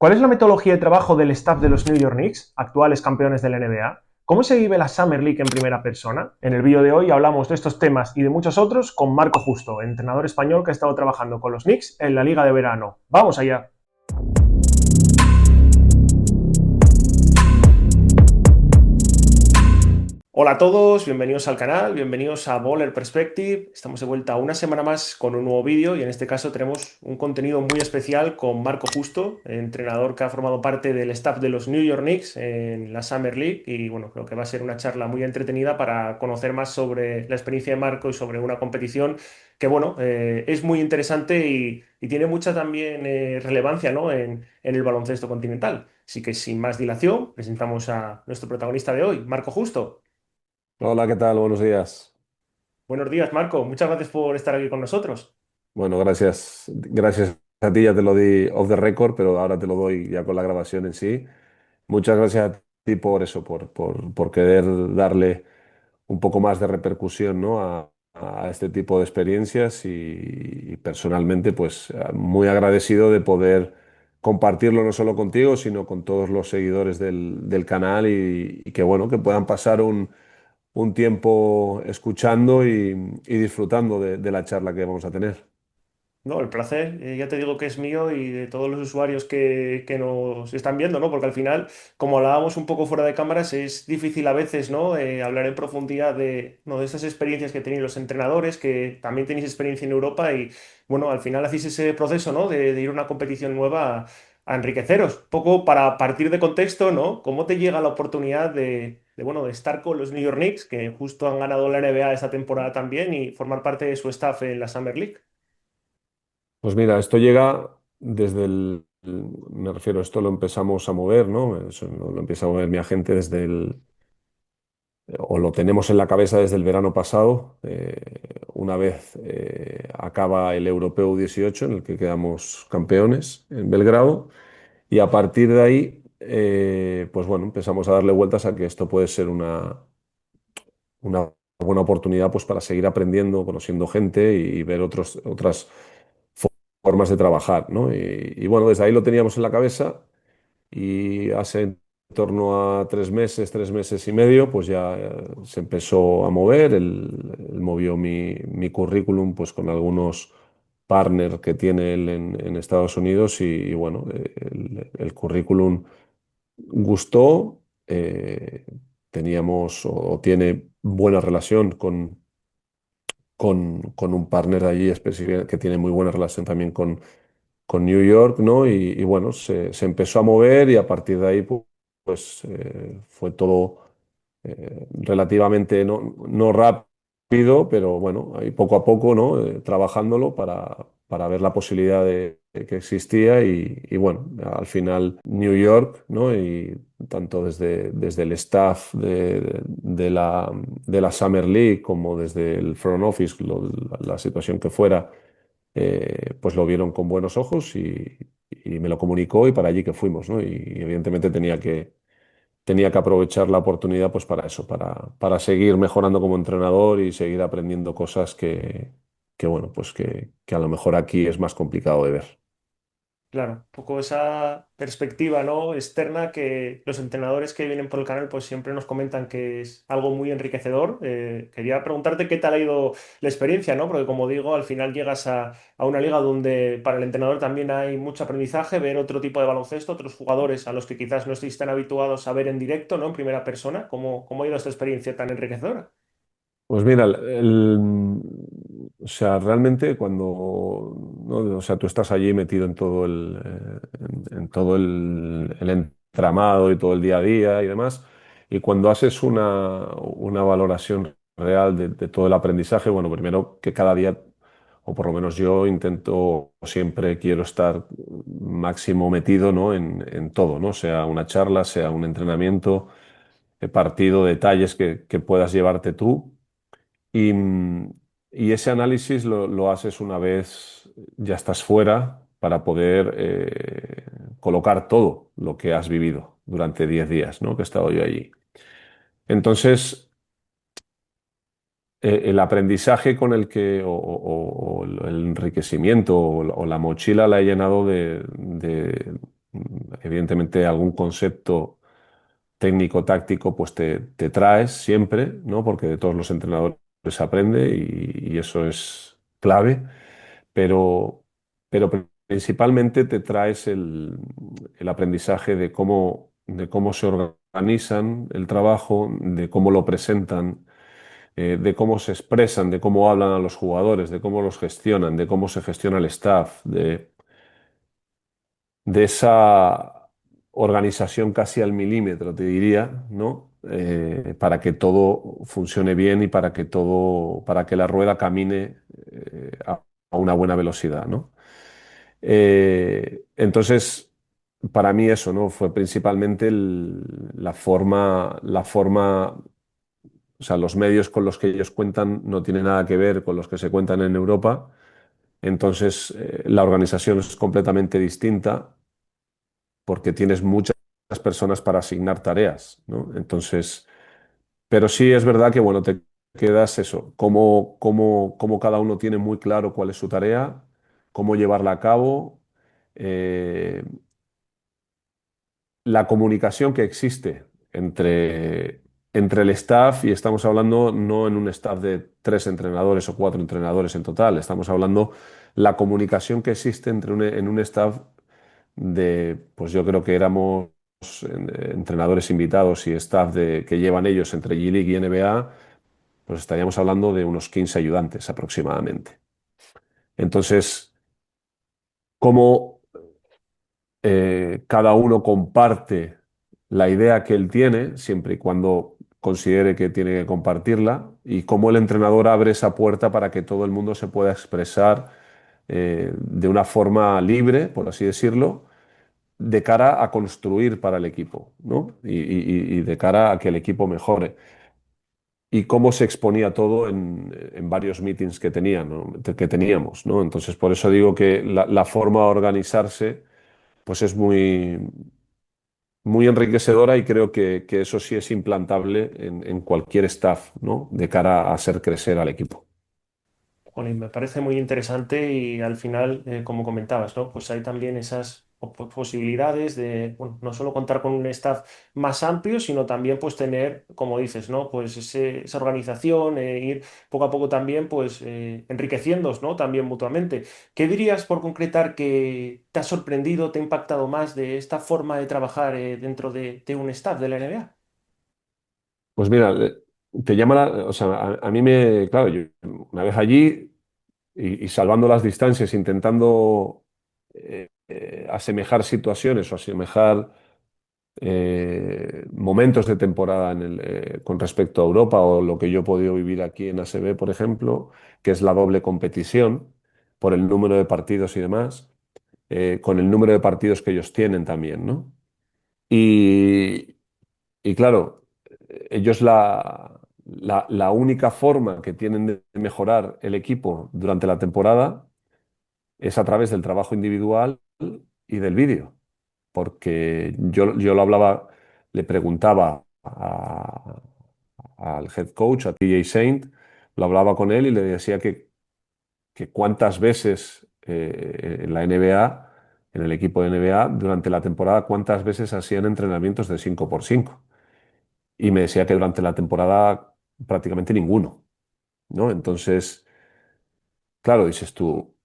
¿Cuál es la metodología de trabajo del staff de los New York Knicks, actuales campeones de la NBA? ¿Cómo se vive la Summer League en primera persona? En el vídeo de hoy hablamos de estos temas y de muchos otros con Marco Justo, entrenador español que ha estado trabajando con los Knicks en la Liga de Verano. ¡Vamos allá! Hola a todos, bienvenidos al canal, bienvenidos a Baller Perspective. Estamos de vuelta una semana más con un nuevo vídeo y en este caso tenemos un contenido muy especial con Marco Justo, entrenador que ha formado parte del staff de los New York Knicks en la Summer League y bueno, creo que va a ser una charla muy entretenida para conocer más sobre la experiencia de Marco y sobre una competición que bueno, es muy interesante y tiene mucha también relevancia, ¿no? en el baloncesto continental. Así que sin más dilación, presentamos a nuestro protagonista de hoy, Marco Justo. Hola, ¿qué tal? Buenos días. Buenos días, Marco. Muchas gracias por estar aquí con nosotros. Bueno, gracias. Gracias a ti, ya te lo di off the record, pero ahora te lo doy ya con la grabación en sí. Muchas gracias a ti por eso, por querer darle un poco más de repercusión, ¿no? a este tipo de experiencias y personalmente, pues muy agradecido de poder compartirlo no solo contigo, sino con todos los seguidores del canal y que bueno, que puedan pasar un tiempo escuchando y disfrutando de la charla que vamos a tener. No, el placer, ya te digo que es mío y de todos los usuarios que nos están viendo, ¿no? Porque al final, como hablábamos un poco fuera de cámaras, es difícil a veces, ¿no? Hablar en profundidad de, ¿no? de esas experiencias que tenéis los entrenadores, que también tenéis experiencia en Europa y, bueno, al final hacéis ese proceso, ¿no? De ir a una competición nueva a enriqueceros. Un poco para partir de contexto, ¿no? ¿Cómo te llega la oportunidad bueno, de estar con los New York Knicks, que justo han ganado la NBA esta temporada también, y formar parte de su staff en la Summer League? Pues mira, esto llega desde me refiero, esto lo empezamos a mover, ¿no? Eso lo empieza a mover mi agente o lo tenemos en la cabeza desde el verano pasado. Una vez acaba el Europeo 18 en el que quedamos campeones en Belgrado, y a partir de ahí, pues bueno, empezamos a darle vueltas a que esto puede ser una buena oportunidad pues, para seguir aprendiendo, conociendo gente y ver otras formas de trabajar, ¿no? Y bueno, desde ahí lo teníamos en la cabeza y hace en torno a 3 meses y medio, pues ya se empezó a mover. Él movió mi currículum pues, con algunos partners que tiene él en Estados Unidos y bueno, el currículum gustó. Teníamos o tiene buena relación con un partner de allí que tiene muy buena relación también con New York, ¿no? Y bueno, se empezó a mover y a partir de ahí, pues, fue todo relativamente no rápido, pero bueno, ahí poco a poco, ¿no? Trabajándolo para ver la posibilidad de que existía y bueno, al final New York, ¿no? Y tanto desde el staff de la Summer League como desde el front office, la situación que fuera, pues lo vieron con buenos ojos y me lo comunicó y para allí que fuimos, ¿no? Y evidentemente tenía que aprovechar la oportunidad pues para eso, para seguir mejorando como entrenador y seguir aprendiendo cosas que bueno, pues que a lo mejor aquí es más complicado de ver. Claro, un poco esa perspectiva, ¿no? externa que los entrenadores que vienen por el canal pues siempre nos comentan que es algo muy enriquecedor. Quería preguntarte qué tal ha ido la experiencia, ¿no? Porque como digo, al final llegas a una liga donde para el entrenador también hay mucho aprendizaje, ver otro tipo de baloncesto, otros jugadores a los que quizás no estéis tan habituados a ver en directo, ¿no? En primera persona. ¿Cómo ha ido esta experiencia tan enriquecedora? Pues mira, o sea, realmente cuando, ¿no? O sea, tú estás allí metido en todo en todo el entramado y todo el día a día y demás, y cuando haces una valoración real de todo el aprendizaje, bueno, primero que cada día, o por lo menos yo intento, siempre quiero estar máximo metido, ¿no? en todo, ¿no? Sea una charla, sea un entrenamiento, partido, detalles que puedas llevarte tú. Y, y ese análisis lo haces una vez ya estás fuera para poder colocar todo lo que has vivido durante 10 días, ¿no? Que he estado yo allí. Entonces, el aprendizaje con el que, o el enriquecimiento o la mochila la he llenado Evidentemente algún concepto técnico-táctico pues te traes siempre, ¿no? Porque de todos los entrenadores se aprende y eso es clave, pero, pero principalmente te traes el aprendizaje de cómo se organizan el trabajo, de cómo lo presentan, de cómo se expresan, de cómo hablan a los jugadores, de cómo los gestionan, de cómo se gestiona el staff, de esa organización casi al milímetro, te diría, ¿no? Para que todo funcione bien y para que la rueda camine a una buena velocidad, ¿no? Entonces, para mí eso, ¿no? Fue principalmente o sea, los medios con los que ellos cuentan no tienen nada que ver con los que se cuentan en Europa. Entonces, la organización es completamente distinta porque tienes muchas personas para asignar tareas, ¿no? Entonces, pero sí es verdad que, bueno, te quedas eso, cómo cada uno tiene muy claro cuál es su tarea, cómo llevarla a cabo, eh, la comunicación que existe entre el staff, y estamos hablando no en un staff de 3 entrenadores o 4 entrenadores en total, estamos hablando la comunicación que existe en un staff pues yo creo que éramos entrenadores invitados y staff que llevan ellos entre G-League y NBA, pues estaríamos hablando de unos 15 ayudantes aproximadamente. Entonces, cómo cada uno comparte la idea que él tiene, siempre y cuando considere que tiene que compartirla, y cómo el entrenador abre esa puerta para que todo el mundo se pueda expresar de una forma libre, por así decirlo, de cara a construir para el equipo, ¿no? Y de cara a que el equipo mejore. Y cómo se exponía todo en varios meetings que tenían, ¿no? Que teníamos, ¿no? Entonces, por eso digo que la forma de organizarse, pues es muy enriquecedora y creo que eso sí es implantable en cualquier staff, ¿no? De cara a hacer crecer al equipo. Jolín, me parece muy interesante y al final, como comentabas, ¿no? Pues hay también esas posibilidades de, bueno, no solo contar con un staff más amplio, sino también pues tener, como dices, ¿no? Pues esa organización, ir poco a poco también pues enriqueciéndoos, ¿no? También mutuamente. ¿Qué dirías por concretar que te ha sorprendido, te ha impactado más de esta forma de trabajar dentro de un staff de la NBA? Pues mira, te llama o sea, a mí claro, yo una vez allí y salvando las distancias, intentando asemejar situaciones o asemejar momentos de temporada con respecto a Europa o lo que yo he podido vivir aquí en ASB, por ejemplo, que es la doble competición por el número de partidos y demás, con el número de partidos que ellos tienen también, ¿no? Y, y claro, ellos la única forma que tienen de mejorar el equipo durante la temporada es a través del trabajo individual y del vídeo. Porque yo lo hablaba, le preguntaba al head coach, a TJ Saint, lo hablaba con él y le decía que cuántas veces en la NBA, en el equipo de NBA, durante la temporada, cuántas veces hacían entrenamientos de 5x5. Y me decía que durante la temporada prácticamente ninguno, ¿no? Entonces, claro, dices tú,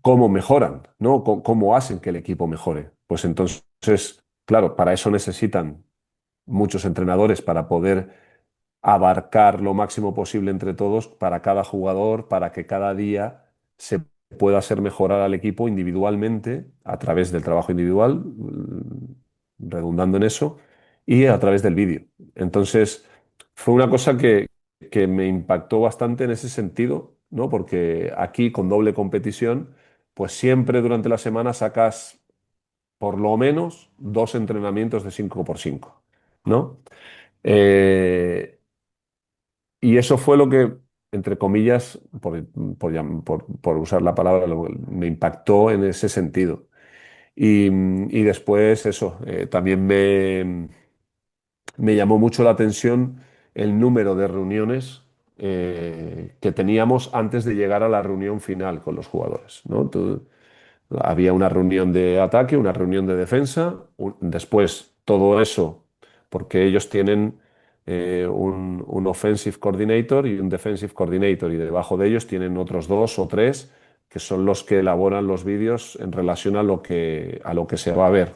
¿cómo mejoran? ¿No? ¿Cómo hacen que el equipo mejore? Pues entonces, claro, para eso necesitan muchos entrenadores para poder abarcar lo máximo posible entre todos para cada jugador, para que cada día se pueda hacer mejorar al equipo individualmente a través del trabajo individual, redundando en eso, y a través del vídeo. Entonces, fue una cosa que me impactó bastante en ese sentido, ¿no? Porque aquí con doble competición, pues siempre durante la semana sacas por lo menos 2 entrenamientos de 5x5, ¿no? Eh, y eso fue lo que, entre comillas, por usar la palabra, me impactó en ese sentido. Y después eso, también me llamó mucho la atención el número de reuniones que teníamos antes de llegar a la reunión final con los jugadores, ¿no? había una reunión de ataque, una reunión de defensa, después todo eso, porque ellos tienen un offensive coordinator y un defensive coordinator, y debajo de ellos tienen otros dos o tres que son los que elaboran los vídeos en relación a lo que se va a ver,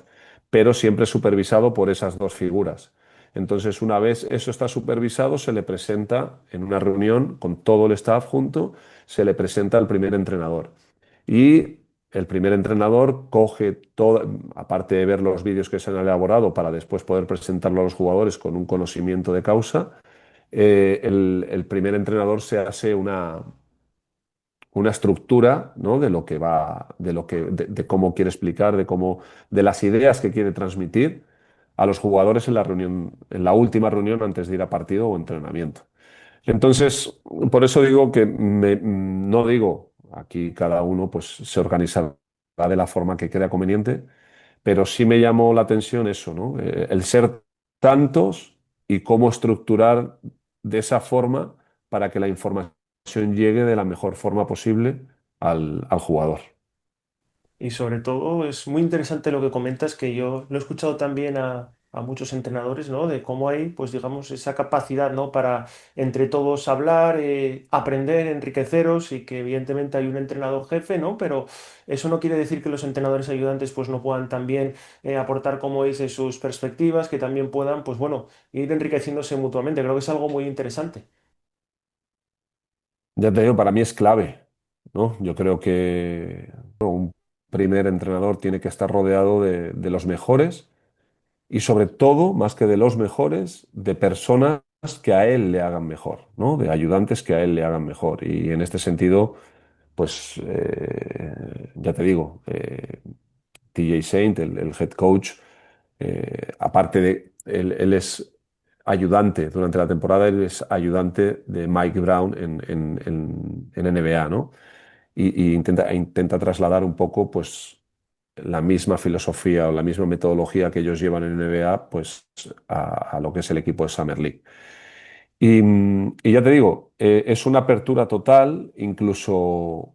pero siempre supervisado por esas dos figuras. Entonces, una vez eso está supervisado, se le presenta en una reunión con todo el staff junto, se le presenta al primer entrenador. Y el primer entrenador coge todo, aparte de ver los vídeos que se han elaborado para después poder presentarlo a los jugadores con un conocimiento de causa, el primer entrenador se hace una estructura, ¿no? De lo que va, de cómo quiere explicar, de las ideas que quiere transmitir a los jugadores en la reunión, en la última reunión antes de ir a partido o entrenamiento. Entonces, por eso digo que no digo, aquí cada uno pues se organizará de la forma que crea conveniente, pero sí me llamó la atención eso, ¿no? El ser tantos y cómo estructurar de esa forma para que la información llegue de la mejor forma posible al jugador. Y sobre todo es muy interesante lo que comentas, que yo lo he escuchado también a muchos entrenadores, ¿no? De cómo hay, pues digamos, esa capacidad, ¿no? Para entre todos hablar, aprender, enriqueceros y que evidentemente hay un entrenador jefe, ¿no? Pero eso no quiere decir que los entrenadores ayudantes pues no puedan también aportar, como dice, sus perspectivas, que también puedan, pues bueno, ir enriqueciéndose mutuamente. Creo que es algo muy interesante. Ya te digo, para mí es clave, ¿no? Yo creo que un primer entrenador tiene que estar rodeado de los mejores y sobre todo, más que de los mejores, de personas que a él le hagan mejor, ¿no? De ayudantes que a él le hagan mejor. Y en este sentido, pues ya te digo, TJ Saint, el head coach, aparte de, él es ayudante durante la temporada, él es ayudante de Mike Brown en NBA, ¿no? Y intenta trasladar un poco, pues, la misma filosofía o la misma metodología que ellos llevan en NBA, pues, a lo que es el equipo de Summer League. Y ya te digo, es una apertura total, incluso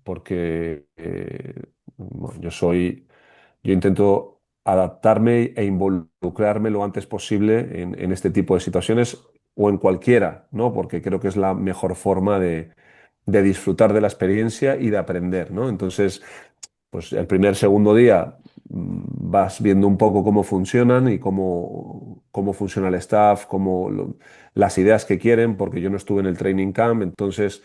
porque bueno, yo intento adaptarme e involucrarme lo antes posible en este tipo de situaciones o en cualquiera, ¿no? Porque creo que es la mejor forma de disfrutar de la experiencia y de aprender, ¿no? Entonces, pues el primer, segundo día vas viendo un poco cómo funcionan y cómo funciona el staff, las ideas que quieren, porque yo no estuve en el training camp, entonces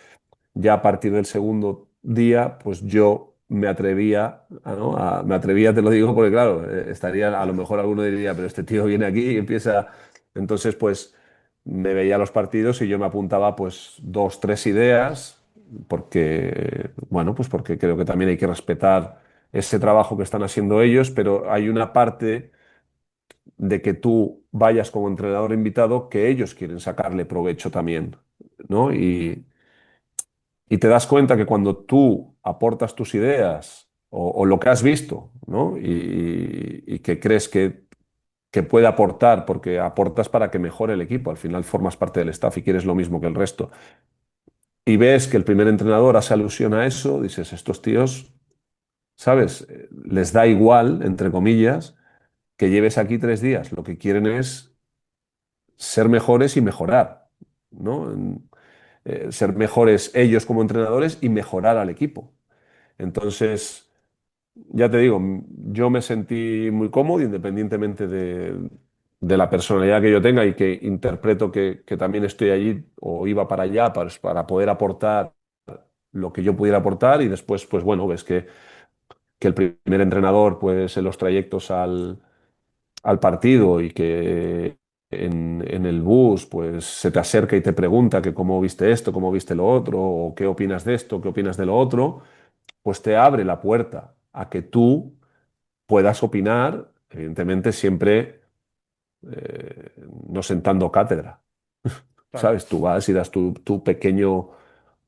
ya a partir del segundo día, pues yo me atrevía, ¿no? Me atrevía, te lo digo, porque claro, estaría, a lo mejor alguno diría, pero este tío viene aquí y empieza. Entonces, pues me veía los partidos y yo me apuntaba pues dos, tres ideas, porque, bueno, pues porque creo que también hay que respetar ese trabajo que están haciendo ellos, pero hay una parte de que tú vayas como entrenador invitado que ellos quieren sacarle provecho también, ¿no? Y te das cuenta que cuando tú aportas tus ideas o lo que has visto, ¿no? Y que crees que puede aportar, porque aportas para que mejore el equipo, al final formas parte del staff y quieres lo mismo que el resto, y ves que el primer entrenador hace alusión a eso, dices, estos tíos, ¿sabes? Les da igual, entre comillas, que lleves aquí 3 días, lo que quieren es ser mejores y mejorar, ¿no? Ser mejores ellos como entrenadores y mejorar al equipo. Entonces, ya te digo, yo me sentí muy cómodo independientemente de la personalidad que yo tenga y que interpreto que también estoy allí o iba para allá para poder aportar lo que yo pudiera aportar y después, pues bueno, ves que el primer entrenador, pues en los trayectos al partido y que en el bus, pues se te acerca y te pregunta que cómo viste esto, cómo viste lo otro, o qué opinas de esto, qué opinas de lo otro, pues te abre la puerta a que tú puedas opinar, evidentemente siempre no sentando cátedra, Claro. ¿sabes? Tú vas y das tu pequeño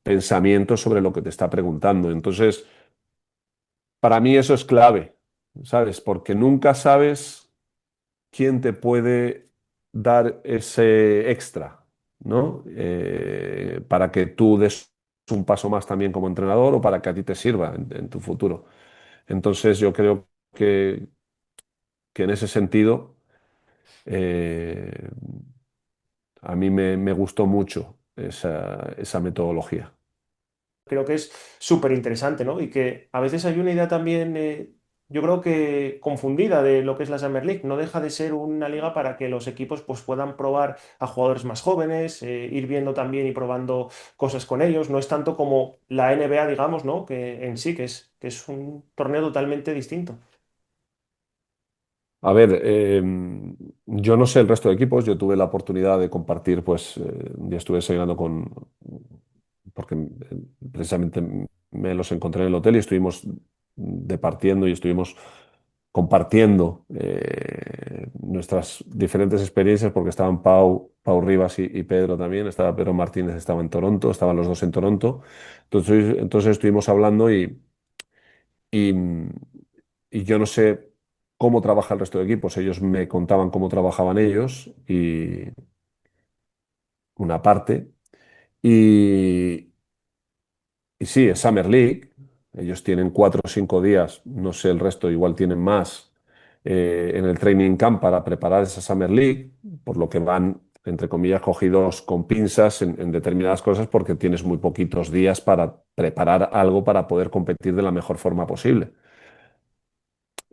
pensamiento sobre lo que te está preguntando. Entonces, para mí eso es clave, ¿sabes? Porque nunca sabes quién te puede dar ese extra, ¿no? Para que tú des un paso más también como entrenador o para que a ti te sirva en tu futuro. Entonces yo creo que en ese sentido eh, a mí me gustó mucho esa metodología. Creo que es súper interesante, ¿no? Y que a veces hay una idea también, yo creo que confundida de lo que es la Summer League. No deja de ser una liga para que los equipos pues, puedan probar a jugadores más jóvenes, ir viendo también y probando cosas con ellos. No es tanto como la NBA, digamos, ¿no? Que en sí, que es un torneo totalmente distinto. A ver, yo no sé el resto de equipos, yo tuve la oportunidad de compartir, pues, ya estuve desayunando porque precisamente me los encontré en el hotel y estuvimos departiendo y estuvimos compartiendo nuestras diferentes experiencias porque estaban Pau Rivas y Pedro también, estaba Pedro Martínez, estaba en Toronto, estaban los dos en Toronto, entonces estuvimos hablando y, y yo no sé cómo trabaja el resto de equipos. Ellos me contaban cómo trabajaban ellos y una parte. Y, y sí, es Summer League. Ellos tienen 4 o 5 días, no sé el resto, igual tienen más en el training camp para preparar esa Summer League, por lo que van, entre comillas, cogidos con pinzas en determinadas cosas porque tienes muy poquitos días para preparar algo para poder competir de la mejor forma posible.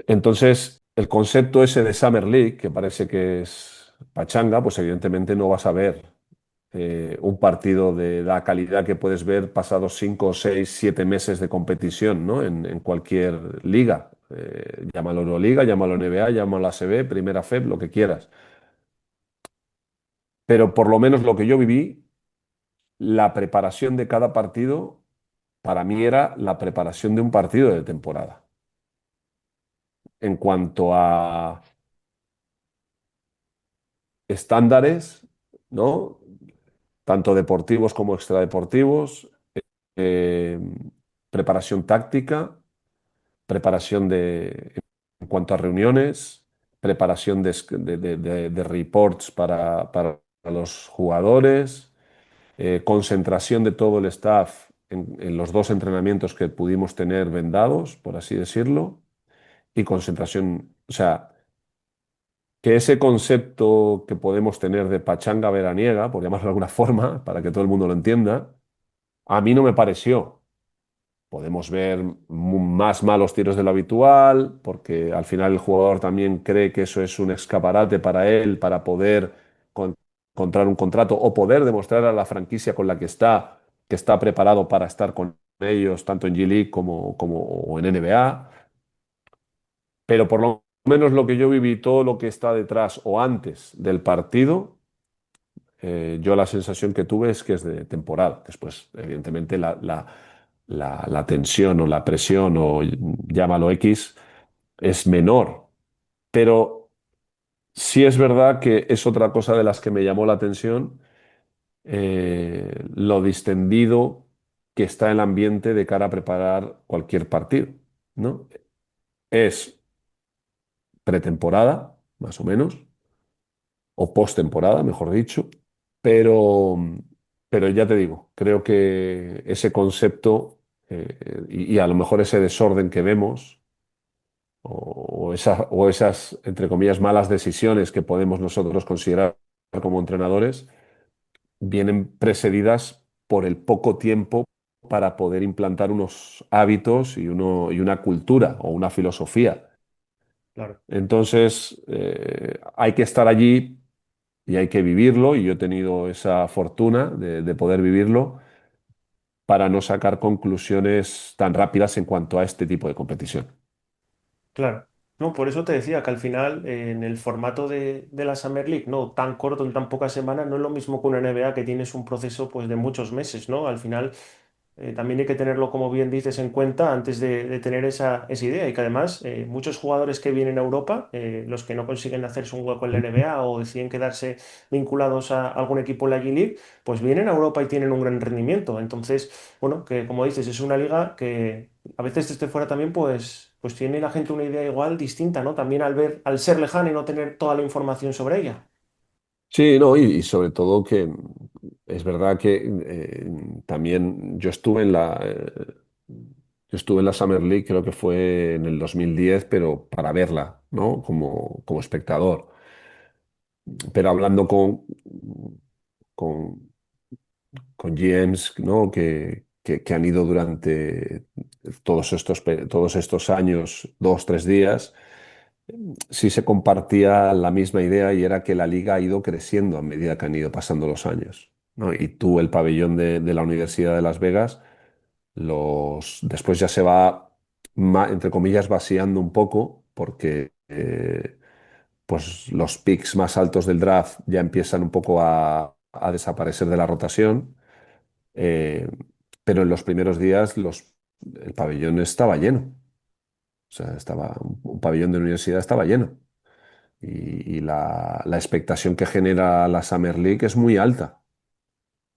Entonces, el concepto ese de Summer League, que parece que es pachanga, pues evidentemente no vas a ver un partido de la calidad que puedes ver pasados 5, 6, 7 meses de competición, ¿no? En cualquier liga. Llámalo Euroliga, llámalo NBA, llámalo ACB, Primera FEB, lo que quieras. Pero por lo menos lo que yo viví, la preparación de cada partido, para mí era la preparación de un partido de temporada. En cuanto a estándares, ¿no? Tanto deportivos como extradeportivos, eh, preparación táctica, preparación en cuanto a reuniones, preparación de reports para los jugadores, concentración de todo el staff en los dos entrenamientos que pudimos tener vendados, por así decirlo, y concentración, o sea, que ese concepto que podemos tener de pachanga veraniega, por llamarlo de alguna forma, para que todo el mundo lo entienda, a mí no me pareció. Podemos ver más malos tiros de lo habitual, porque al final el jugador también cree que eso es un escaparate para él, para poder encontrar un contrato o poder demostrar a la franquicia con la que está preparado para estar con ellos, tanto en G-League como o en NBA. Pero por lo menos lo que yo viví, todo lo que está detrás o antes del partido, yo la sensación que tuve es que es de temporada. Después, evidentemente, la tensión o la presión o llámalo X es menor. Pero sí es verdad que es otra cosa de las que me llamó la atención, lo distendido que está el ambiente de cara a preparar cualquier partido, ¿no? Es pretemporada, más o menos, o postemporada, mejor dicho, pero, pero ya te digo, creo que ese concepto y a lo mejor ese desorden que vemos o esas, entre comillas, malas decisiones que podemos nosotros considerar como entrenadores, vienen precedidas por el poco tiempo para poder implantar unos hábitos y una cultura o una filosofía. Claro. Entonces, hay que estar allí y hay que vivirlo, y yo he tenido esa fortuna de poder vivirlo para no sacar conclusiones tan rápidas en cuanto a este tipo de competición. Claro. No, por eso te decía que al final, en el formato de la Summer League, no tan corto, en tan pocas semanas, no es lo mismo que una NBA que tienes un proceso pues, de muchos meses, ¿no? Al final, también hay que tenerlo, como bien dices, en cuenta antes de tener esa idea. Y que además, muchos jugadores que vienen a Europa, los que no consiguen hacerse un hueco en la NBA o deciden quedarse vinculados a algún equipo en la G-League, pues vienen a Europa y tienen un gran rendimiento. Entonces, bueno, que como dices, es una liga que a veces desde fuera también, pues tiene la gente una idea igual distinta, ¿no? También al ver, al ser lejana y no tener toda la información sobre ella. Sí, no, y sobre todo que es verdad que también yo estuve en la Summer League, creo que fue en el 2010, pero para verla, ¿no? Como espectador. Pero hablando con, con GMs, ¿no? Que han ido durante todos estos años, 2, 3 días, sí se compartía la misma idea y era que la liga ha ido creciendo a medida que han ido pasando los años, ¿no? Y tú, el pabellón de la Universidad de Las Vegas, después ya se va, entre comillas, vaciando un poco porque pues los picks más altos del draft ya empiezan un poco a desaparecer de la rotación. eh, pero en los primeros días el pabellón estaba lleno. O sea, un pabellón de universidad estaba lleno. Y la expectación que genera la Summer League es muy alta,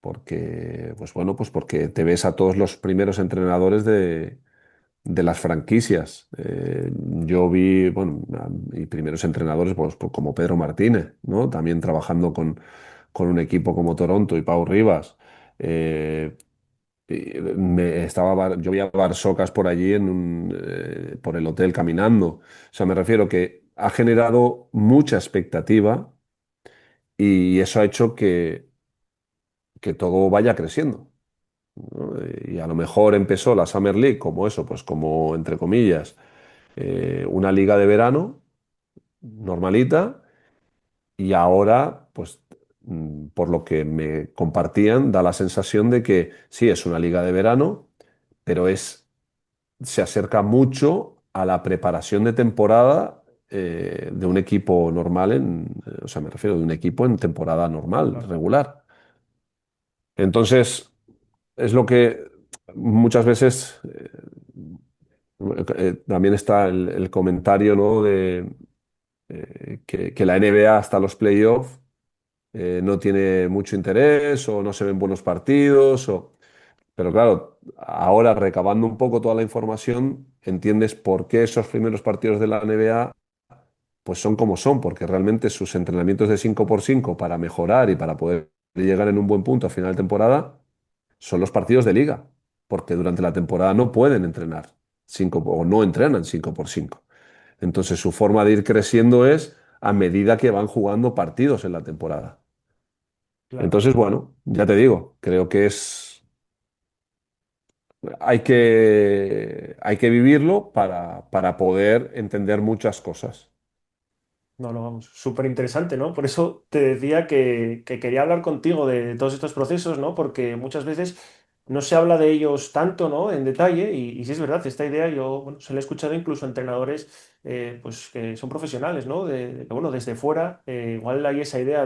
porque, pues bueno, pues porque te ves a todos los primeros entrenadores de las franquicias. Yo vi, bueno, y primeros entrenadores pues, como Pedro Martínez, ¿no? También trabajando con un equipo como Toronto y Pau Rivas. Eh, yo vi a Barsocas por allí por el hotel caminando. O sea, me refiero que ha generado mucha expectativa y eso ha hecho que todo vaya creciendo, ¿no? Y a lo mejor empezó la Summer League como eso, pues como, entre comillas, una liga de verano normalita y ahora, pues por lo que me compartían, da la sensación de que sí, es una liga de verano, pero se acerca mucho a la preparación de temporada de un equipo normal, o sea, me refiero de un equipo en temporada normal, Claro. regular. Entonces, es lo que muchas veces también está el comentario, ¿no? De que la NBA hasta los playoffs no tiene mucho interés o no se ven buenos partidos. Pero claro, ahora recabando un poco toda la información, entiendes por qué esos primeros partidos de la NBA pues son como son, porque realmente sus entrenamientos de 5x5 para mejorar y para poder llegar en un buen punto a final de temporada son los partidos de liga, porque durante la temporada no pueden entrenar 5 o no entrenan 5x5. Entonces su forma de ir creciendo es a medida que van jugando partidos en la temporada. Claro. Entonces, bueno, ya te digo, creo que hay que vivirlo para poder entender muchas cosas. No, no, vamos, súper interesante, ¿no? Por eso te decía que quería hablar contigo de todos estos procesos, ¿no? Porque muchas veces no se habla de ellos tanto, ¿no? En detalle, y sí es verdad, esta idea yo, bueno, se la he escuchado incluso a entrenadores, pues, que son profesionales, ¿no? De que, bueno, desde fuera, igual hay esa idea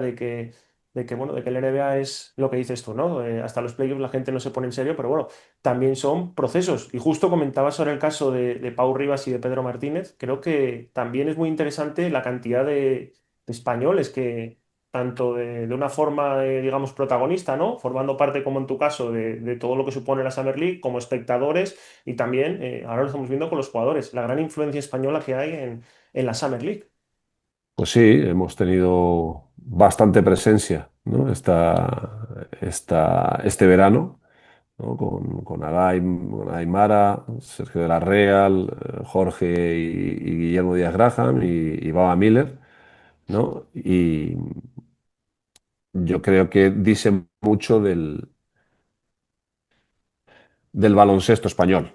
bueno, de que el NBA es lo que dices tú, ¿no? Hasta los playoffs la gente no se pone en serio, pero bueno, también son procesos. Y justo comentaba sobre el caso de Pau Rivas y de Pedro Martínez. Creo que también es muy interesante la cantidad de españoles que, tanto de una forma, digamos, protagonista, ¿no? Formando parte, como en tu caso, de todo lo que supone la Summer League, como espectadores, y también, ahora lo estamos viendo con los jugadores, la gran influencia española que hay en la Summer League. Pues sí, hemos tenido bastante presencia, ¿no? Este verano, ¿no? Con Aymara, Sergio de la Real, Jorge y Guillermo Díaz Graham y Baba Miller, ¿no? Y yo creo que dicen mucho del baloncesto español,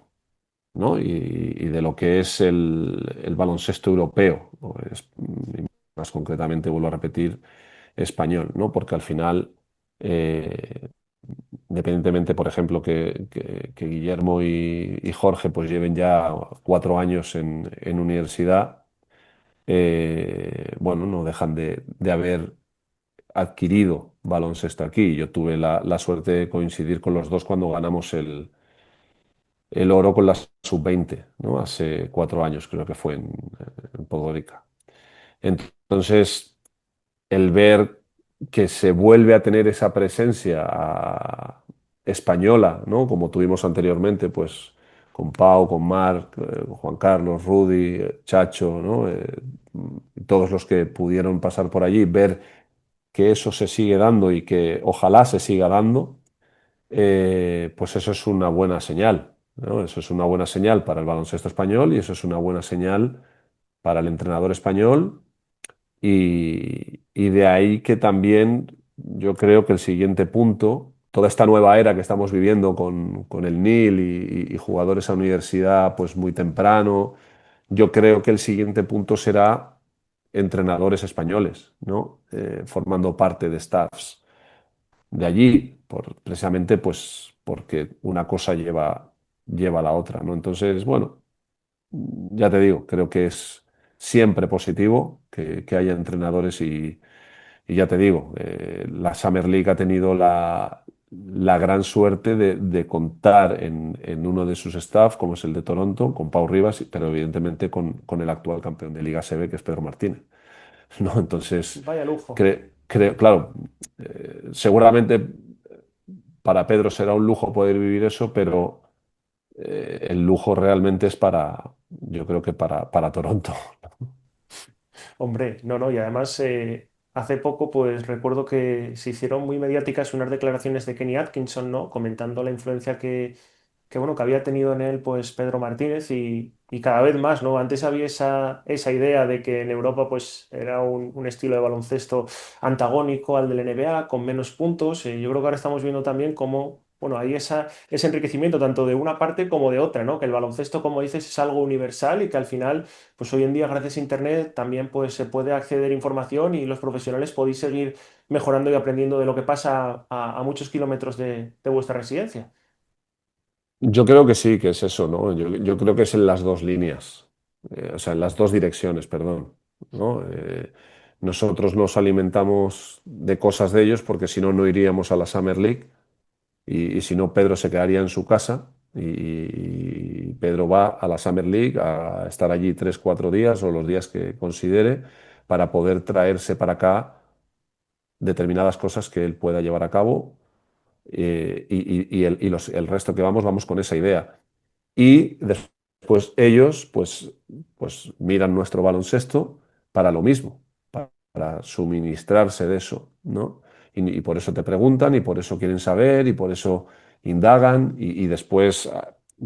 ¿no? Y de lo que es el baloncesto europeo, ¿no? Más concretamente, vuelvo a repetir, español, ¿no? Porque al final, eh, independientemente, por ejemplo, que Guillermo y Jorge pues lleven ya 4 años en universidad, bueno, no dejan de haber adquirido baloncesto aquí. Yo tuve la suerte de coincidir con los dos cuando ganamos el oro con la sub-20, ¿no? Hace 4 años creo que fue en Podgorica. Entonces, el ver que se vuelve a tener esa presencia española, ¿no? Como tuvimos anteriormente, pues con Pau, con Marc, Juan Carlos, Rudy, Chacho, ¿no? Todos los que pudieron pasar por allí, ver que eso se sigue dando y que ojalá se siga dando, pues eso es una buena señal, ¿no? Eso es una buena señal para el baloncesto español y eso es una buena señal para el entrenador español y de ahí que también yo creo que el siguiente punto, toda esta nueva era que estamos viviendo con el NIL y jugadores a universidad pues muy temprano, yo creo que el siguiente punto será entrenadores españoles, ¿no? Formando parte de staffs de allí, precisamente pues porque una cosa lleva a la otra, ¿no? Entonces, bueno, ya te digo, creo que es siempre positivo que haya entrenadores y ya te digo, la Summer League ha tenido la gran suerte de contar en uno de sus staff, como es el de Toronto, con Pau Rivas, pero evidentemente con el actual campeón de Liga ACB, que es Pedro Martínez. ¿No? Entonces, Vaya lujo. creo, claro, seguramente para Pedro será un lujo poder vivir eso, pero el lujo realmente es yo creo que para Toronto. Hombre, no, no, y además hace poco pues recuerdo que se hicieron muy mediáticas unas declaraciones de Kenny Atkinson, ¿no? Comentando la influencia que bueno, que había tenido en él pues Pedro Martínez y cada vez más, ¿no? Antes había esa idea de que en Europa pues era un estilo de baloncesto antagónico al del NBA, con menos puntos. Yo creo que ahora estamos viendo también cómo, bueno, hay ese enriquecimiento tanto de una parte como de otra, ¿no? Que el baloncesto, como dices, es algo universal y que al final, pues hoy en día, gracias a Internet, también pues se puede acceder a información y los profesionales podéis seguir mejorando y aprendiendo de lo que pasa a muchos kilómetros de vuestra residencia. Yo creo que sí, que es eso, ¿no? Yo creo que es en las dos líneas, o sea, en las dos direcciones, perdón, ¿no? Nosotros nos alimentamos de cosas de ellos porque si no, no iríamos a la Summer League y si no, Pedro se quedaría en su casa y Pedro va a la Summer League a estar allí 3, 4 días o los días que considere para poder traerse para acá determinadas cosas que él pueda llevar a cabo el resto que vamos con esa idea. Y después ellos pues miran nuestro baloncesto para lo mismo, para suministrarse de eso, ¿no? Y por eso te preguntan y por eso quieren saber y por eso indagan y después,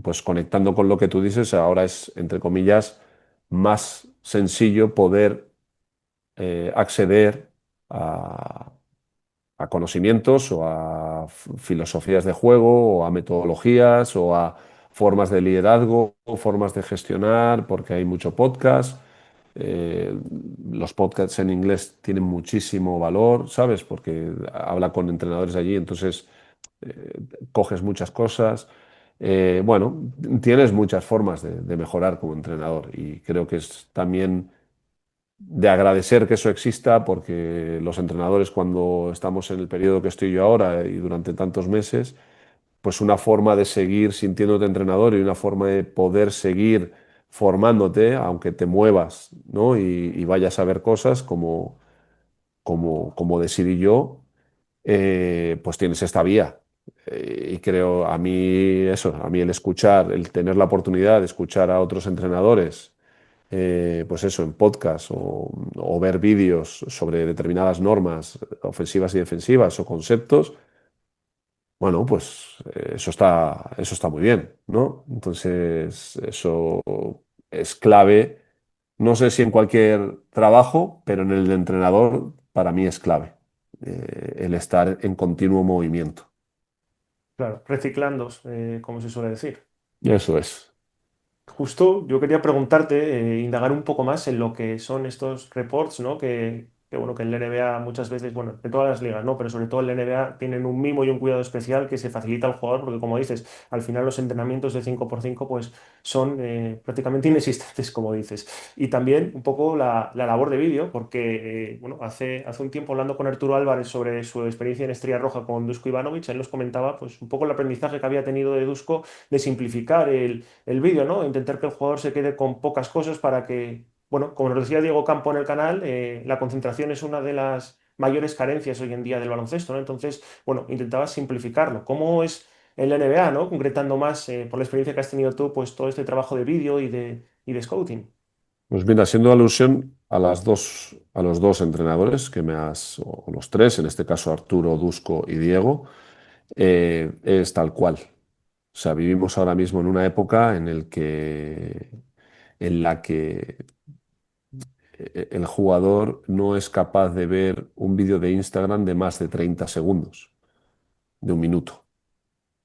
pues conectando con lo que tú dices, ahora es, entre comillas, más sencillo poder acceder a conocimientos o a filosofías de juego o a metodologías o a formas de liderazgo o formas de gestionar, porque hay mucho podcast. Eh, los podcasts en inglés tienen muchísimo valor, ¿sabes? Porque habla con entrenadores allí, entonces eh, coges muchas cosas. Bueno, tienes muchas formas de mejorar como entrenador y creo que es también de agradecer que eso exista, porque los entrenadores cuando estamos en el periodo que estoy yo ahora y durante tantos meses, pues una forma de seguir sintiéndote entrenador y una forma de poder seguir formándote, aunque te muevas, ¿no? Y vayas a ver cosas como decidí yo, pues tienes esta vía. Y creo, a mí eso, a mí el escuchar, el tener la oportunidad de escuchar a otros entrenadores pues eso, en podcast o ver vídeos sobre determinadas normas ofensivas y defensivas o conceptos, bueno, pues eso está muy bien, ¿no? Entonces, eso es clave, no sé si en cualquier trabajo, pero en el de entrenador para mí es clave, el estar en continuo movimiento. Claro, reciclando, como se suele decir. Eso es. Justo yo quería preguntarte, indagar un poco más en lo que son estos reports, ¿no? Bueno, que en la NBA muchas veces, bueno, de todas las ligas, ¿no? Pero sobre todo en la NBA tienen un mimo y un cuidado especial que se facilita al jugador, porque como dices, al final los entrenamientos de 5x5 pues son prácticamente inexistentes, como dices. Y también un poco la labor de vídeo, porque, bueno, hace un tiempo hablando con Arturo Álvarez sobre su experiencia en Estrella Roja con Dusko Ivanovic, él nos comentaba pues un poco el aprendizaje que había tenido de Dusko de simplificar el vídeo, ¿no? Intentar que el jugador se quede con pocas cosas para que, bueno, como nos decía Diego Campo en el canal, la concentración es una de las mayores carencias hoy en día del baloncesto, ¿no? Entonces, bueno, intentaba simplificarlo. ¿Cómo es en la NBA, ¿no? Concretando más, por la experiencia que has tenido tú, pues todo este trabajo de vídeo y de scouting. Pues mira, siendo alusión. a los dos entrenadores que o los tres, en este caso Arturo, Dusko y Diego, es tal cual. O sea, vivimos ahora mismo en una época en la que el jugador no es capaz de ver un vídeo de Instagram de más de 30 segundos, de un minuto.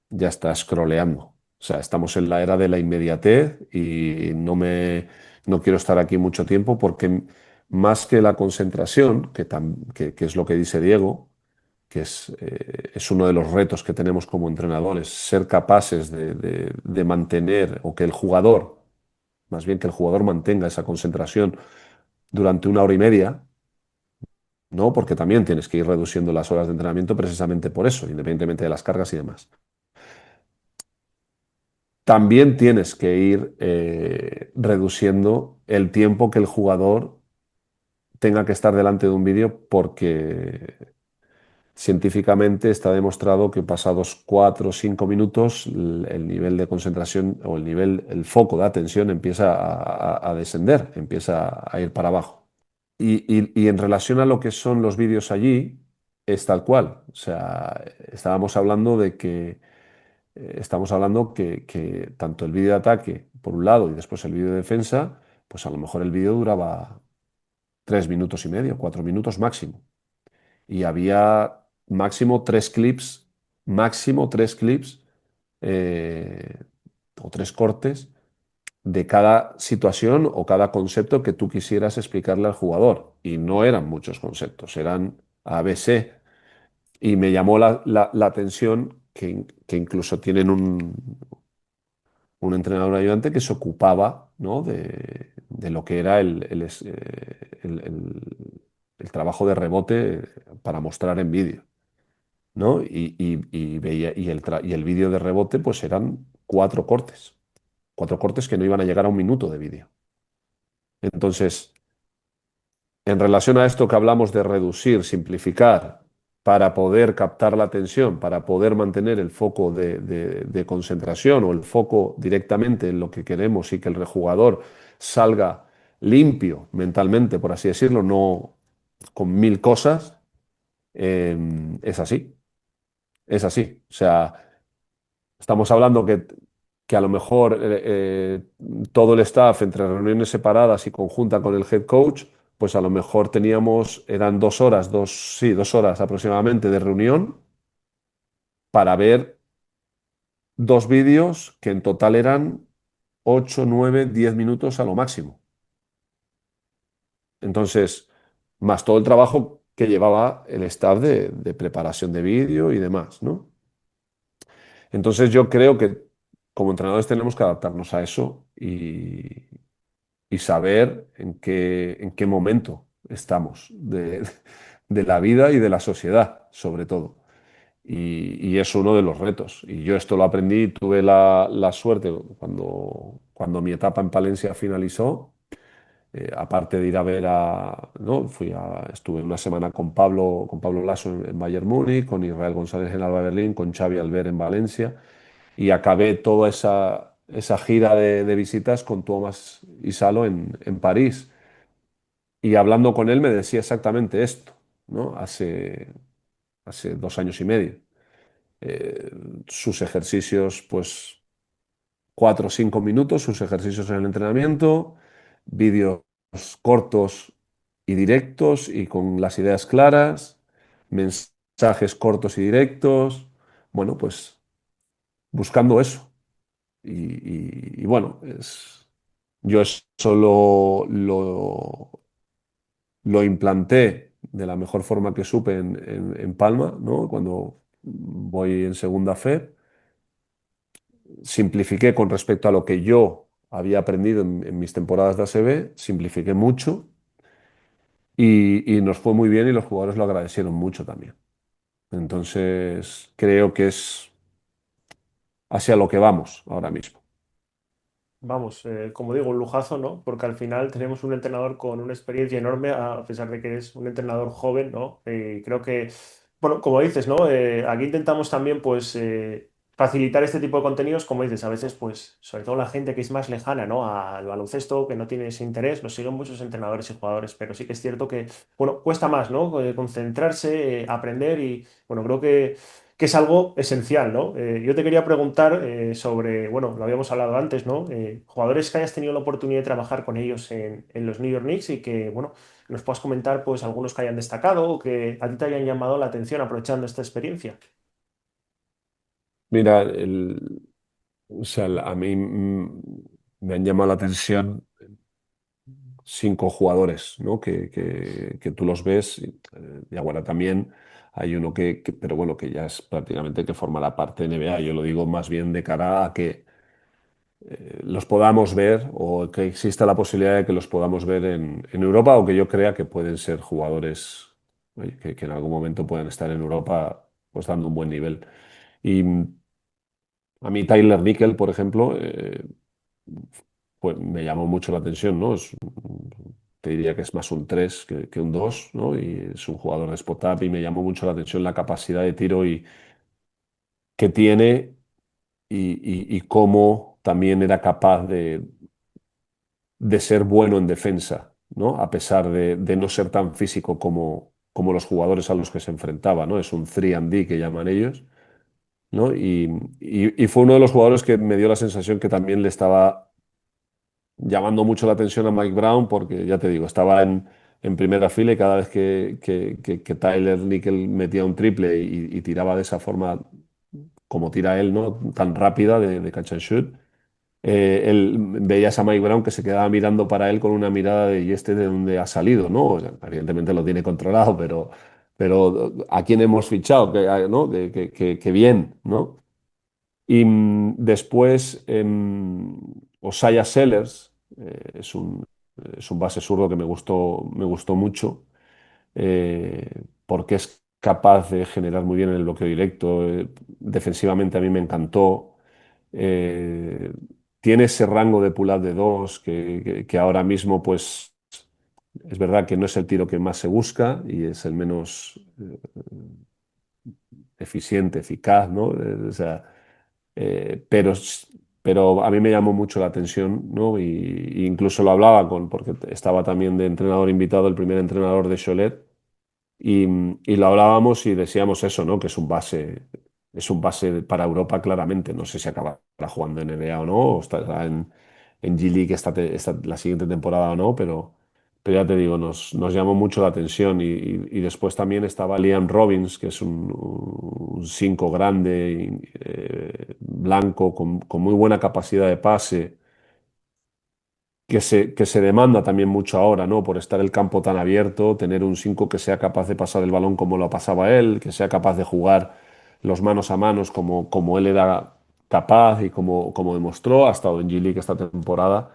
Ya está scrolleando. O sea, estamos en la era de la inmediatez y no quiero estar aquí mucho tiempo porque más que la concentración, que es lo que dice Diego, que es uno de los retos que tenemos como entrenadores, ser capaces de mantener o que el jugador, más bien que el jugador mantenga esa concentración durante una hora y media, ¿no? Porque también tienes que ir reduciendo las horas de entrenamiento precisamente por eso, independientemente de las cargas y demás. También tienes que ir reduciendo el tiempo que el jugador tenga que estar delante de un vídeo porque científicamente está demostrado que pasados 4 o 5 minutos el nivel de concentración o el foco de atención empieza a descender, empieza a ir para abajo. Y en relación a lo que son los vídeos allí, es tal cual. O sea, estábamos hablando de que estamos hablando que tanto el vídeo de ataque, por un lado, y después el vídeo de defensa, pues a lo mejor el vídeo duraba 3 minutos y medio, 4 minutos máximo. Y había máximo tres clips eh, o tres cortes de cada situación o cada concepto que tú quisieras explicarle al jugador. Y no eran muchos conceptos, eran ABC. Y me llamó la atención que incluso tienen un entrenador ayudante que se ocupaba, ¿no? de lo que era el trabajo de rebote para mostrar en vídeo, ¿no? Y veía, y el vídeo de rebote pues eran cuatro cortes que no iban a llegar a un minuto de vídeo. Entonces, en relación a esto que hablamos de reducir, simplificar, para poder captar la atención, para poder mantener el foco de concentración o el foco directamente en lo que queremos y que el rejugador salga limpio mentalmente, por así decirlo, no con mil cosas, es así, es así. O sea, estamos hablando que a lo mejor todo el staff entre reuniones separadas y conjunta con el head coach, pues a lo mejor eran 2 horas, sí, 2 horas aproximadamente de reunión para ver dos vídeos que en total eran 8, 9, 10 minutos a lo máximo. Entonces, más todo el trabajo que llevaba el staff de preparación de vídeo y demás, ¿no? Entonces yo creo que como entrenadores tenemos que adaptarnos a eso y saber en qué momento estamos de la vida y de la sociedad, sobre todo. Y es uno de los retos. Y yo esto lo aprendí, tuve la suerte cuando mi etapa en Palencia finalizó, aparte de ir a ver ¿no? Estuve una semana con Pablo Lasso en Bayern Múnich, con Israel González en Alba Berlín, con Xavi Albert en Valencia y acabé toda esa gira de visitas con Thomas y Salo en París. Y hablando con él me decía exactamente esto, ¿no? Hace 2 años y medio. Eh, Sus ejercicios, pues 4 o 5 minutos, sus ejercicios en el entrenamiento, vídeos cortos y directos y con las ideas claras, mensajes cortos y directos, bueno, pues buscando eso. Y bueno, yo eso lo implanté de la mejor forma que supe en Palma, ¿no? Cuando voy en segunda fe, simplifiqué con respecto a lo que yo había aprendido en mis temporadas de ASB, simplifiqué mucho y nos fue muy bien y los jugadores lo agradecieron mucho también. Entonces, creo que es hacia lo que vamos ahora mismo. Vamos, como digo, un lujazo, ¿no? Porque al final tenemos un entrenador con una experiencia enorme, a pesar de que es un entrenador joven, ¿no? Creo que, bueno, como dices, ¿no? Aquí intentamos también, pues, facilitar este tipo de contenidos, como dices, a veces, pues, sobre todo la gente que es más lejana, ¿no? Al baloncesto, que no tiene ese interés, lo siguen muchos entrenadores y jugadores, pero sí que es cierto que, bueno, cuesta más, ¿no? Concentrarse, aprender y, bueno, creo que es algo esencial, ¿no? Yo te quería preguntar sobre, bueno, lo habíamos hablado antes, ¿no? Jugadores que hayas tenido la oportunidad de trabajar con ellos en los New York Knicks y que, bueno, nos puedas comentar, pues, algunos que hayan destacado o que a ti te hayan llamado la atención aprovechando esta experiencia. Mira, o sea, a mí me han llamado la atención 5 jugadores, ¿no? Que tú los ves, y ahora también hay uno pero bueno, que ya es prácticamente que formará parte de NBA. Yo lo digo más bien de cara a que los podamos ver o que exista la posibilidad de que los podamos ver en Europa o que yo crea que pueden ser jugadores oye, que en algún momento puedan estar en Europa pues dando un buen nivel. Y a mí Tyler Nickel, por ejemplo, pues me llamó mucho la atención, ¿no? Te diría que es más un 3 que un 2, ¿no? Y es un jugador de spot-up y me llamó mucho la atención la capacidad de tiro que tiene y cómo también era capaz de ser bueno en defensa, ¿no? A pesar de no ser tan físico como los jugadores a los que se enfrentaba, ¿no? Es un 3&D que llaman ellos, ¿no? Y fue uno de los jugadores que me dio la sensación que también le estaba llamando mucho la atención a Mike Brown porque, ya te digo, estaba en primera fila y cada vez que Tyler Nickel metía un triple y tiraba de esa forma como tira él, ¿no? Tan rápida de catch and shoot, él veías a Mike Brown que se quedaba mirando para él con una mirada de ¿y este de dónde ha salido? ¿No? O sea, evidentemente lo tiene controlado, pero ¿a quién hemos fichado? ¿No? Que bien, ¿no? Y después Osaya Sellers es un base zurdo que me gustó mucho porque es capaz de generar muy bien en el bloqueo directo. Defensivamente a mí me encantó. Eh, Tiene ese rango de pull-up de 2 que ahora mismo pues es verdad que no es el tiro que más se busca y es el menos eficiente, eficaz, ¿no? O sea, pero a mí me llamó mucho la atención, ¿no? Y incluso lo hablaba porque estaba también de entrenador invitado, el primer entrenador de Cholet, y, y lo hablábamos y decíamos eso, ¿no? Que es un base para Europa claramente. No sé si acabará jugando en NBA o no, o estará en G League la siguiente temporada o no, pero ya te digo, nos llamó mucho la atención. Y después también estaba Liam Robbins, que es un 5 grande, blanco, con muy buena capacidad de pase que se demanda también mucho ahora, ¿no? Por estar el campo tan abierto, tener un 5 que sea capaz de pasar el balón como lo pasaba él, que sea capaz de jugar los manos a manos como él era capaz y como demostró. Ha estado en G League esta temporada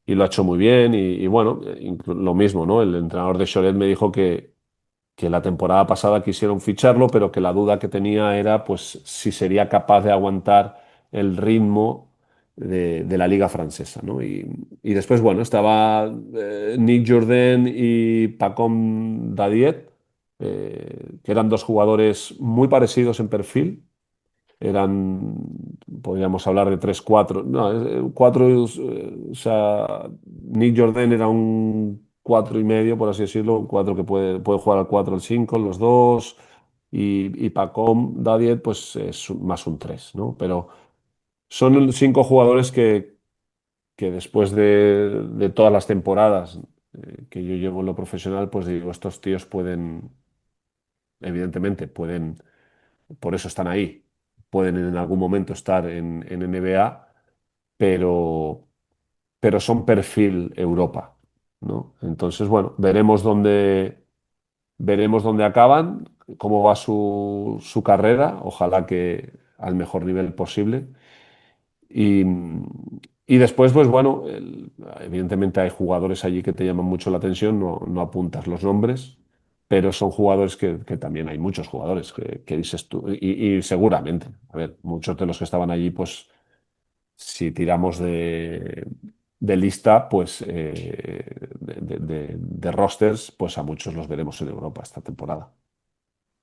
y lo ha hecho muy bien. Y bueno, lo mismo, ¿no? El entrenador de Cholet me dijo que la temporada pasada quisieron ficharlo, pero que la duda que tenía era pues si sería capaz de aguantar el ritmo de la liga francesa, ¿no? Y después, bueno, estaba Nick Jourdain y Pacom Dadiet, que eran dos jugadores muy parecidos en perfil. Eran, podríamos hablar de 3-4. No, 4, o sea, Nick Jordan era un 4,5, por así decirlo, un 4 que puede jugar al 4 al 5 los dos, y Pacom Dadiet, pues es más un 3, ¿no? Pero son 5 jugadores que después de todas las temporadas que yo llevo en lo profesional, pues digo, estos tíos evidentemente, por eso están ahí. Pueden en algún momento estar en NBA, pero, pero son perfil Europa, ¿no? Entonces, bueno, veremos dónde acaban, cómo va su carrera, ojalá que al mejor nivel posible. Y, y después, pues bueno, evidentemente hay jugadores allí que te llaman mucho la atención, no apuntas los nombres, pero son jugadores que también hay muchos jugadores que dices tú, y seguramente, a ver, muchos de los que estaban allí, pues si tiramos de lista, pues de rosters, pues a muchos los veremos en Europa esta temporada.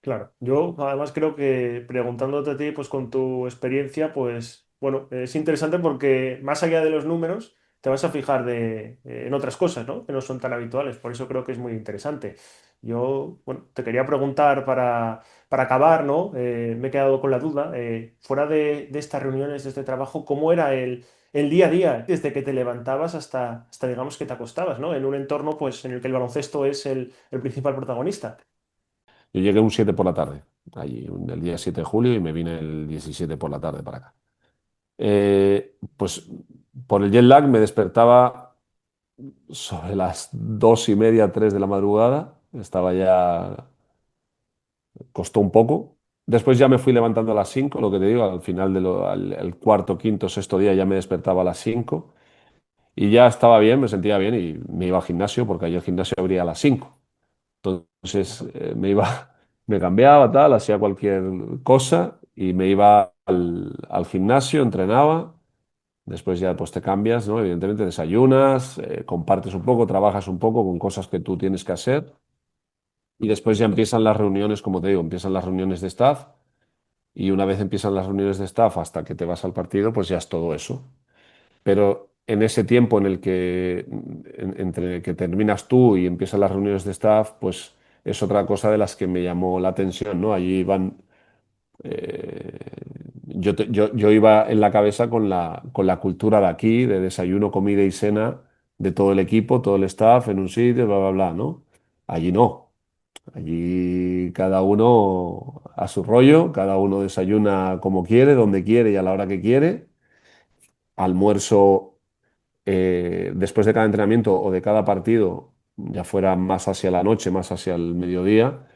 Claro, yo además creo que preguntándote a ti, pues con tu experiencia, pues bueno, es interesante porque más allá de los números, te vas a fijar en otras cosas, ¿no? Que no son tan habituales, por eso creo que es muy interesante. Yo, bueno, te quería preguntar para acabar, ¿no? Me he quedado con la duda, fuera de estas reuniones, de este trabajo, ¿cómo era el día a día, desde que te levantabas hasta digamos que te acostabas, ¿no? En un entorno, pues, en el que el baloncesto es el principal protagonista. Yo llegué un 7 por la tarde, allí, el día 7 de julio, y me vine el 17 por la tarde para acá. Pues por el jet lag me despertaba sobre las 2:30, 3 de la madrugada. Estaba ya, costó un poco. Después ya me fui levantando a las 5, lo que te digo, al final al cuarto, quinto, sexto día ya me despertaba a las 5 y ya estaba bien, me sentía bien y me iba al gimnasio porque allí el gimnasio abría a las 5. Entonces me iba, me cambiaba, tal, hacía cualquier cosa y me iba al gimnasio, entrenaba. Después ya pues te cambias, ¿no? Evidentemente desayunas, compartes un poco, trabajas un poco con cosas que tú tienes que hacer y después ya empiezan las reuniones, como te digo, empiezan las reuniones de staff y una vez empiezan las reuniones de staff hasta que te vas al partido, pues ya es todo eso. Pero en ese tiempo en el que, entre que terminas tú y empiezan las reuniones de staff, pues es otra cosa de las que me llamó la atención, ¿no? Allí van, eh, yo iba en la cabeza con la cultura de aquí, de desayuno, comida y cena de todo el equipo, todo el staff en un sitio, bla, bla, bla, ¿no? Allí no. Allí cada uno a su rollo, cada uno desayuna como quiere, donde quiere y a la hora que quiere. Almuerzo después de cada entrenamiento o de cada partido, ya fuera más hacia la noche, más hacia el mediodía,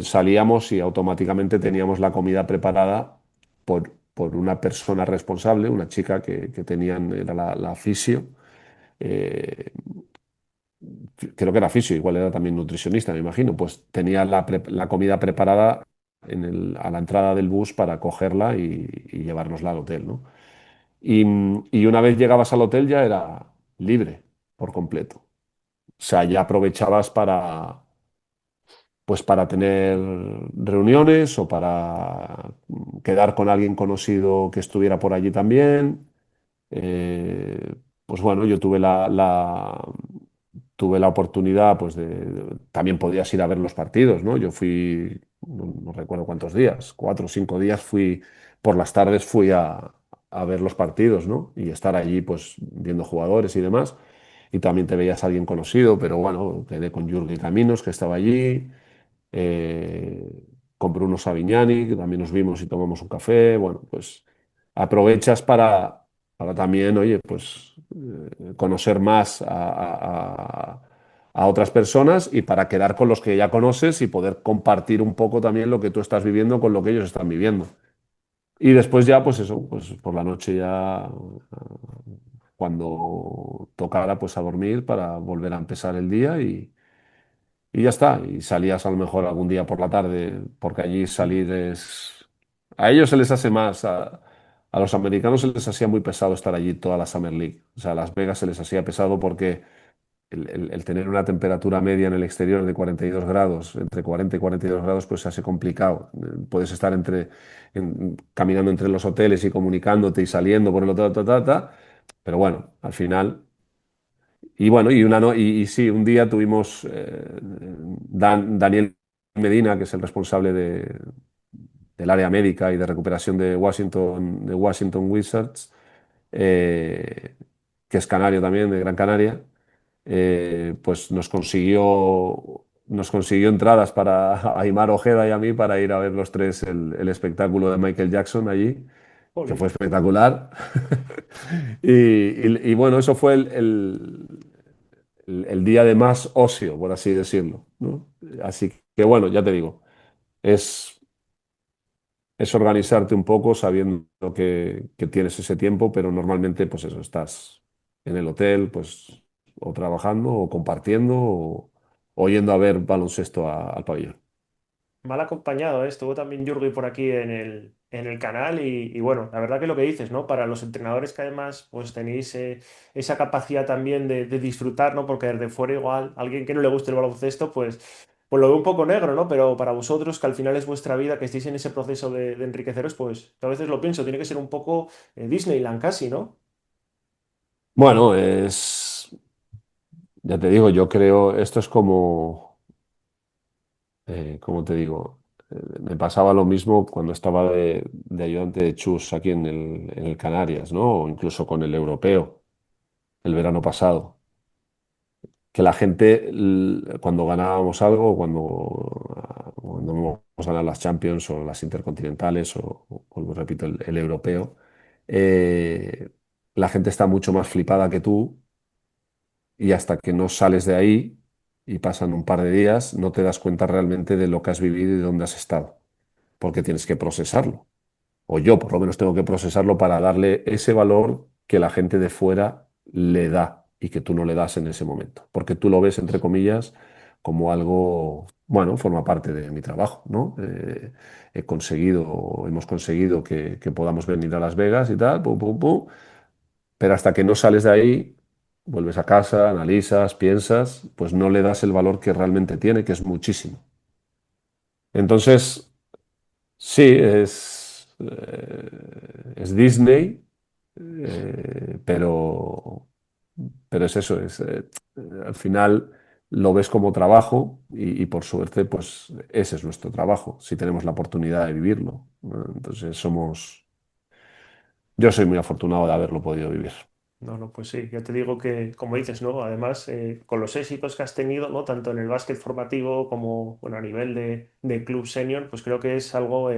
salíamos y automáticamente teníamos la comida preparada por una persona responsable, una chica que tenían, era la fisio. eh, Creo que era fisio, igual era también nutricionista, me imagino, pues tenía la comida preparada a la entrada del bus para cogerla y llevárnosla al hotel, ¿no? Y una vez llegabas al hotel ya era libre por completo. O sea, ya aprovechabas pues para tener reuniones o para quedar con alguien conocido que estuviera por allí también. Pues bueno, yo tuve la oportunidad, pues también podías ir a ver los partidos, ¿no? Yo fui, no recuerdo cuántos días, 4 o 5 días fui, por las tardes fui a ver los partidos, ¿no? Y estar allí, pues, viendo jugadores y demás. Y también te veías a alguien conocido, pero bueno, quedé con Jürgen Caminos, que estaba allí, eh, con Bruno Savignani, que también nos vimos y tomamos un café. Bueno, pues aprovechas para también, oye, pues conocer más a otras personas y para quedar con los que ya conoces y poder compartir un poco también lo que tú estás viviendo con lo que ellos están viviendo. Y después ya, pues eso, pues por la noche ya, cuando tocara, pues a dormir para volver a empezar el día y ya está. Y salías a lo mejor algún día por la tarde, porque allí salir es... A ellos se les hace más, a los americanos se les hacía muy pesado estar allí toda la Summer League. O sea, a Las Vegas se les hacía pesado porque el tener una temperatura media en el exterior de 42 grados, entre 40 y 42 grados, pues se hace complicado. Puedes estar caminando entre los hoteles y comunicándote y saliendo por el hotel, pero bueno, al final... Y bueno, y sí, un día tuvimos Daniel Medina, que es el responsable del área médica y de recuperación de Washington Wizards, eh, que es canario también, de Gran Canaria, pues nos consiguió entradas para Aimar Ojeda y a mí para ir a ver los tres el espectáculo de Michael Jackson allí, que fue Jolín. espectacular. Y bueno, eso fue el día de más ocio, por así decirlo, ¿no? Así que bueno, ya te digo, es, es organizarte un poco sabiendo que tienes ese tiempo, pero normalmente pues eso, estás en el hotel, pues o trabajando o compartiendo o yendo a ver baloncesto al pabellón. Mal acompañado, ¿eh? Estuvo también Jurgi por aquí en el canal y bueno, la verdad que lo que dices, ¿no? Para los entrenadores que además pues tenéis esa capacidad también de disfrutar, ¿no? Porque desde fuera igual, alguien que no le guste el baloncesto, pues pues lo veo un poco negro, ¿no? Pero para vosotros, que al final es vuestra vida, que estéis en ese proceso de enriqueceros, pues a veces lo pienso, tiene que ser un poco Disneyland casi, ¿no? Bueno, ya te digo, yo creo, esto es como te digo, me pasaba lo mismo cuando estaba de ayudante de Chus aquí en el Canarias, ¿no? O incluso con el europeo el verano pasado. Que la gente, cuando ganábamos algo, cuando íbamos a ganar las Champions o las Intercontinentales o, repito, el europeo, eh, la gente está mucho más flipada que tú y hasta que no sales de ahí y pasan un par de días, no te das cuenta realmente de lo que has vivido y de dónde has estado, porque tienes que procesarlo. O yo por lo menos tengo que procesarlo para darle ese valor que la gente de fuera le da y que tú no le das en ese momento. Porque tú lo ves, entre comillas, como algo, bueno, forma parte de mi trabajo, ¿no? Hemos conseguido que podamos venir a Las Vegas y tal, pum, pum, pum, pero hasta que no sales de ahí, vuelves a casa, analizas, piensas, pues no le das el valor que realmente tiene, que es muchísimo. Entonces, sí, es Disney, pero es eso, al final lo ves como trabajo y por suerte, pues ese es nuestro trabajo, si tenemos la oportunidad de vivirlo, ¿no? Entonces yo soy muy afortunado de haberlo podido vivir. No, no, pues sí, ya te digo que, como dices, ¿no? Además, con los éxitos que has tenido, ¿no? Tanto en el básquet formativo como, bueno, a nivel de club senior, pues creo que es algo,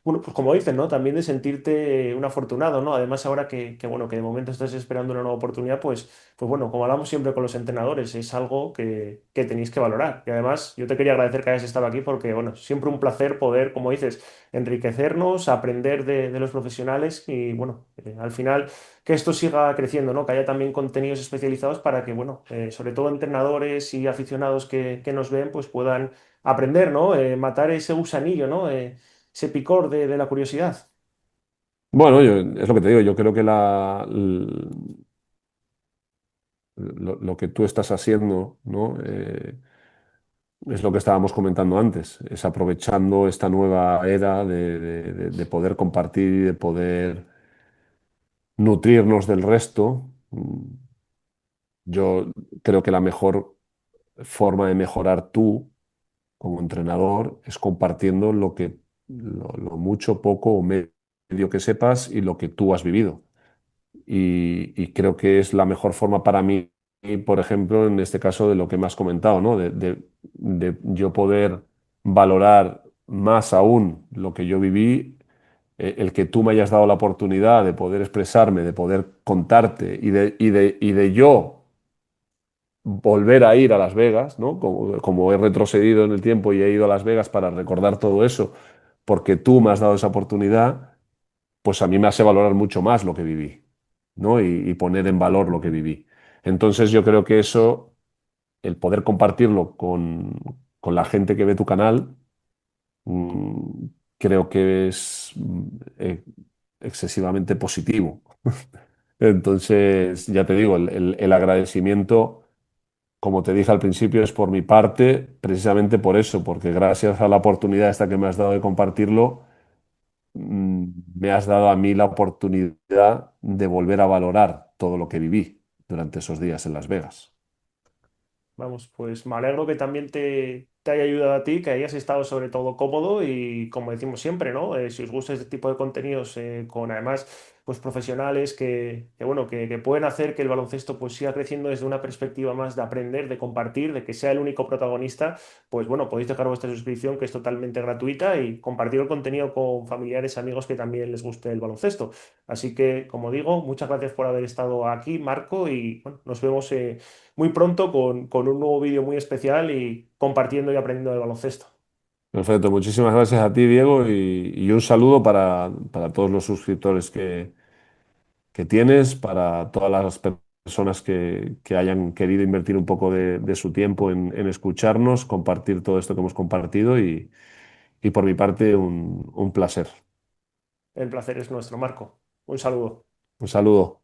bueno, pues como dices, ¿no? También de sentirte un afortunado, ¿no? Además, ahora bueno, que de momento estás esperando una nueva oportunidad, pues bueno, como hablamos siempre con los entrenadores, es algo que tenéis que valorar. Y además, yo te quería agradecer que hayas estado aquí porque, bueno, siempre un placer poder, como dices, enriquecernos, aprender de los profesionales y, bueno, al final que esto siga creciendo, ¿no? Que haya también contenidos especializados para que, bueno, sobre todo entrenadores y aficionados que nos ven, pues puedan aprender, ¿no? Matar ese gusanillo, ¿no? Ese picor de la curiosidad. Bueno, es lo que te digo, yo creo que lo que tú estás haciendo, ¿no? Es lo que estábamos comentando antes, es aprovechando esta nueva era de poder compartir y de poder nutrirnos del resto. Yo creo que la mejor forma de mejorar tú como entrenador es compartiendo lo mucho, poco o medio que sepas y lo que tú has vivido. Y creo que es la mejor forma para mí, por ejemplo, en este caso de lo que me has comentado, ¿no? De yo poder valorar más aún lo que yo viví, el que tú me hayas dado la oportunidad de poder expresarme, de poder contarte y de yo volver a ir a Las Vegas, ¿no? Como he retrocedido en el tiempo y he ido a Las Vegas para recordar todo eso, porque tú me has dado esa oportunidad, pues a mí me hace valorar mucho más lo que viví, ¿no? Y poner en valor lo que viví. Entonces yo creo que eso, el poder compartirlo con la gente que ve tu canal, mm, creo que es excesivamente positivo. Entonces, ya te digo, el agradecimiento, como te dije al principio, es por mi parte, precisamente por eso, porque gracias a la oportunidad esta que me has dado de compartirlo, mm, me has dado a mí la oportunidad de volver a valorar todo lo que viví durante esos días en Las Vegas. Vamos, pues me alegro que también te haya ayudado a ti, que hayas estado sobre todo cómodo y como decimos siempre, ¿no? Si os gusta este tipo de contenidos con además pues profesionales bueno, que pueden hacer que el baloncesto pues siga creciendo desde una perspectiva más de aprender, de compartir, de que sea el único protagonista, pues bueno, podéis dejar vuestra suscripción que es totalmente gratuita y compartir el contenido con familiares, amigos que también les guste el baloncesto. Así que, como digo, muchas gracias por haber estado aquí, Marco, y bueno, nos vemos muy pronto con un nuevo vídeo muy especial y compartiendo y aprendiendo del baloncesto. Perfecto, muchísimas gracias a ti, Diego, y un saludo para todos los suscriptores que tienes, para todas las personas que hayan querido invertir un poco de su tiempo en escucharnos, compartir todo esto que hemos compartido y por mi parte un placer. El placer es nuestro, Marco. Un saludo. Un saludo.